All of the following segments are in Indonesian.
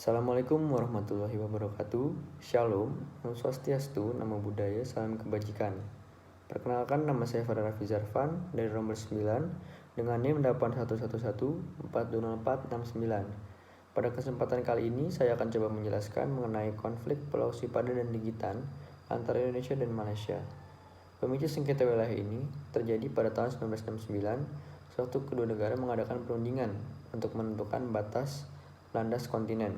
Assalamualaikum warahmatullahi wabarakatuh. Shalom, Om Swastiastu, Namo Buddhaya, Salam Kebajikan. Perkenalkan, nama saya Farah Raffi Zarfan dari nomor 9 dengan NIM 8111420469. Pada kesempatan kali ini saya akan coba menjelaskan mengenai konflik Pulau Sipadan dan Ligitan antara Indonesia dan Malaysia. Pemicu sengketa wilayah ini terjadi pada tahun 1969 sewaktu kedua negara mengadakan perundingan untuk menentukan batas landas kontinen.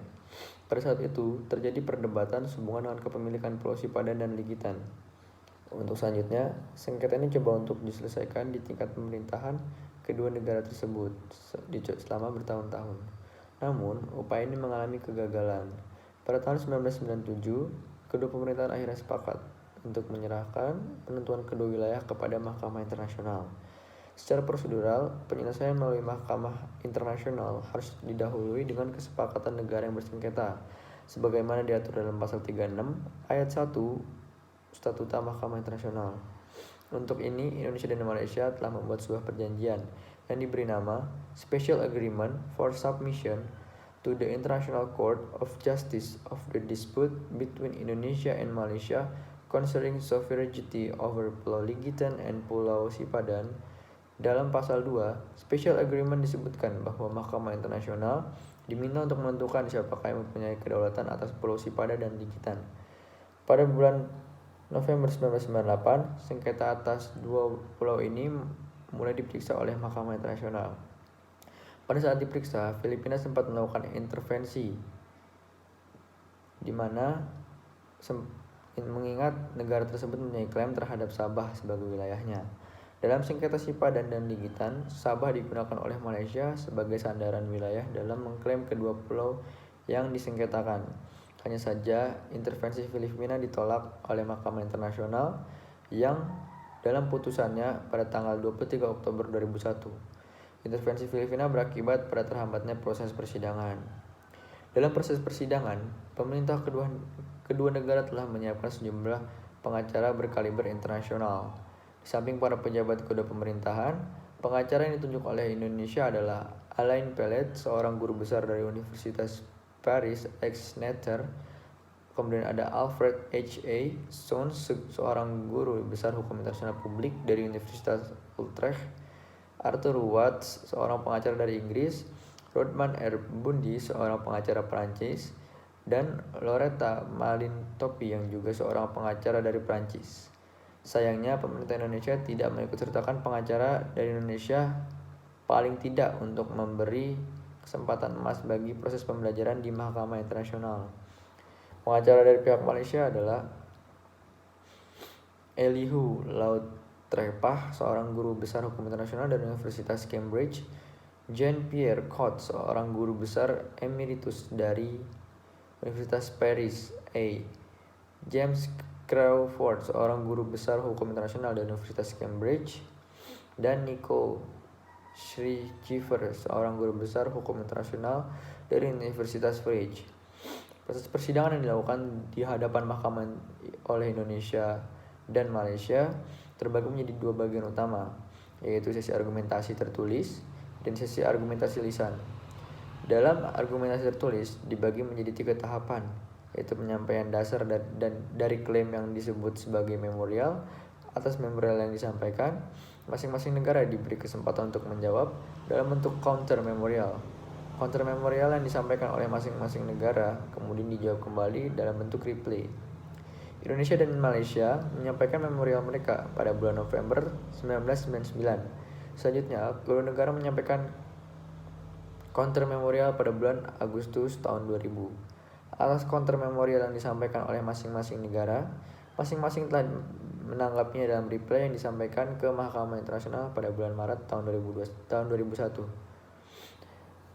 Pada saat itu terjadi perdebatan sehubungan dengan kepemilikan Pulau Sipadan dan Ligitan. Untuk selanjutnya, sengketa ini coba untuk diselesaikan di tingkat pemerintahan kedua negara tersebut selama bertahun-tahun. Namun, upaya ini mengalami kegagalan. Pada tahun 1997, kedua pemerintahan akhirnya sepakat untuk menyerahkan penentuan kedua wilayah kepada Mahkamah Internasional. Secara prosedural, penyelesaian melalui Mahkamah Internasional harus didahului dengan kesepakatan negara yang bersengketa, sebagaimana diatur dalam pasal 36 ayat 1 Statuta Mahkamah Internasional. Untuk ini, Indonesia dan Malaysia telah membuat sebuah perjanjian yang diberi nama Special Agreement for Submission to the International Court of Justice of the Dispute between Indonesia and Malaysia concerning sovereignty over Pulau Ligitan and Pulau Sipadan. Dalam pasal 2, Special Agreement disebutkan bahwa Mahkamah Internasional diminta untuk menentukan siapakah yang mempunyai kedaulatan atas Pulau Sipadan dan Ligitan. Pada bulan November 1998, sengketa atas dua pulau ini mulai diperiksa oleh Mahkamah Internasional. Pada saat diperiksa, Filipina sempat melakukan intervensi, di mana mengingat negara tersebut mempunyai klaim terhadap Sabah sebagai wilayahnya. Dalam sengketa Sipadan dan Ligitan, Sabah digunakan oleh Malaysia sebagai sandaran wilayah dalam mengklaim kedua pulau yang disengketakan. Hanya saja, intervensi Filipina ditolak oleh Mahkamah Internasional yang dalam putusannya pada tanggal 23 Oktober 2001. Intervensi Filipina berakibat pada terhambatnya proses persidangan. Dalam proses persidangan, pemerintah kedua negara telah menyiapkan sejumlah pengacara berkaliber internasional. Di samping para pejabat kedua pemerintahan, pengacara yang ditunjuk oleh Indonesia adalah Alain Pellet, seorang guru besar dari Universitas Paris ex-Nether. Kemudian ada Alfred H.A. Sons, seorang guru besar hukum internasional publik dari Universitas Utrecht. Arthur Watts, seorang pengacara dari Inggris. Rodman R. Bundy, seorang pengacara Perancis. Dan Loretta Malintopi yang juga seorang pengacara dari Perancis. Sayangnya, pemerintah Indonesia tidak mengikutsertakan pengacara dari Indonesia, paling tidak untuk memberi kesempatan emas bagi proses pembelajaran di Mahkamah Internasional. Pengacara dari pihak Malaysia adalah Elihu Lautrepah, seorang guru besar hukum internasional dari Universitas Cambridge. Jean-Pierre Cot, seorang guru besar emeritus dari Universitas Paris A. James Crawford, seorang guru besar hukum internasional dari Universitas Cambridge. Dan Nico Schrijver, seorang guru besar hukum internasional dari Universitas Vrije. Proses persidangan yang dilakukan di hadapan mahkamah oleh Indonesia dan Malaysia terbagi menjadi dua bagian utama, yaitu sesi argumentasi tertulis dan sesi argumentasi lisan. Dalam argumentasi tertulis dibagi menjadi 3 tahapan, yaitu penyampaian dasar dan dari klaim yang disebut sebagai memorial. Atas memorial yang disampaikan, masing-masing negara diberi kesempatan untuk menjawab dalam bentuk counter memorial. Counter memorial yang disampaikan oleh masing-masing negara kemudian dijawab kembali dalam bentuk replay. Indonesia dan Malaysia menyampaikan memorial mereka pada bulan November 1999. Selanjutnya, kedua negara menyampaikan counter memorial pada bulan Agustus tahun 2000. Atas counter memorial yang disampaikan oleh masing-masing negara, masing-masing telah menanggapinya dalam reply yang disampaikan ke Mahkamah Internasional pada bulan Maret tahun 2001.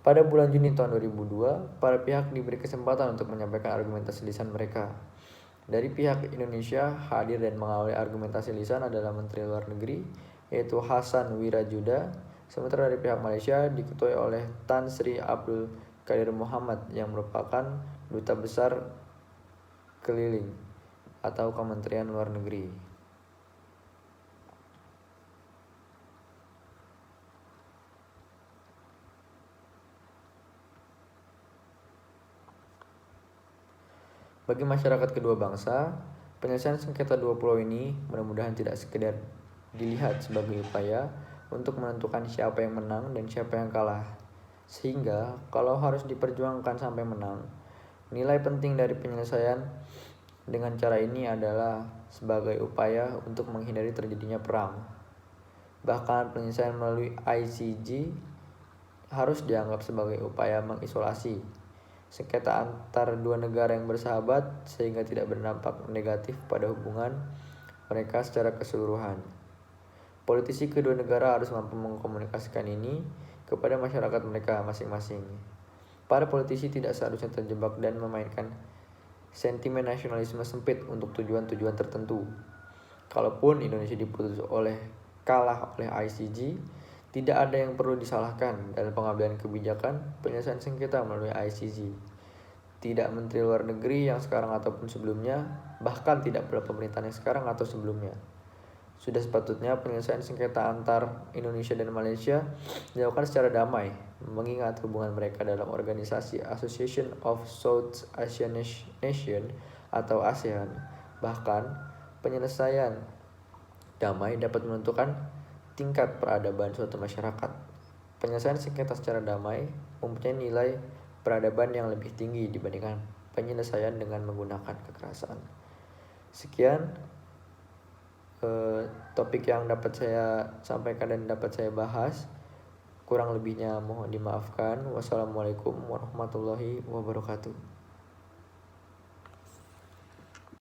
Pada bulan Juni tahun 2002, para pihak diberi kesempatan untuk menyampaikan argumentasi lisan mereka. Dari pihak Indonesia, hadir dan mengawali argumentasi lisan adalah Menteri Luar Negeri, yaitu Hasan Wirajuda. Sementara dari pihak Malaysia diketuai oleh Tan Sri Abdul Qadir Muhammad yang merupakan Duta Besar Keliling atau Kementerian Luar Negeri. Bagi masyarakat kedua bangsa, penyelesaian sengketa dua pulau ini mudah-mudahan tidak sekedar dilihat sebagai upaya untuk menentukan siapa yang menang dan siapa yang kalah. Sehingga, kalau harus diperjuangkan sampai menang, nilai penting dari penyelesaian dengan cara ini adalah sebagai upaya untuk menghindari terjadinya perang. Bahkan penyelesaian melalui ICJ harus dianggap sebagai upaya mengisolasi sengketa antar dua negara yang bersahabat sehingga tidak berdampak negatif pada hubungan mereka secara keseluruhan. Politisi kedua negara harus mampu mengkomunikasikan ini kepada masyarakat mereka masing-masing. Para politisi tidak seharusnya terjebak dan memainkan sentimen nasionalisme sempit untuk tujuan-tujuan tertentu. Kalaupun Indonesia kalah oleh ICJ, tidak ada yang perlu disalahkan dalam pengambilan kebijakan penyelesaian sengketa melalui ICJ. Tidak Menteri Luar Negeri yang sekarang ataupun sebelumnya, bahkan tidak pula pemerintahan yang sekarang atau sebelumnya. Sudah sepatutnya penyelesaian sengketa antar Indonesia dan Malaysia dilakukan secara damai, mengingat hubungan mereka dalam organisasi Association of South Asian Nation atau ASEAN. Bahkan, penyelesaian damai dapat menentukan tingkat peradaban suatu masyarakat. Penyelesaian sengketa secara damai mempunyai nilai peradaban yang lebih tinggi dibandingkan penyelesaian dengan menggunakan kekerasan. Sekian topik yang dapat saya sampaikan dan dapat saya bahas. Kurang lebihnya mohon dimaafkan. Wassalamualaikum warahmatullahi wabarakatuh.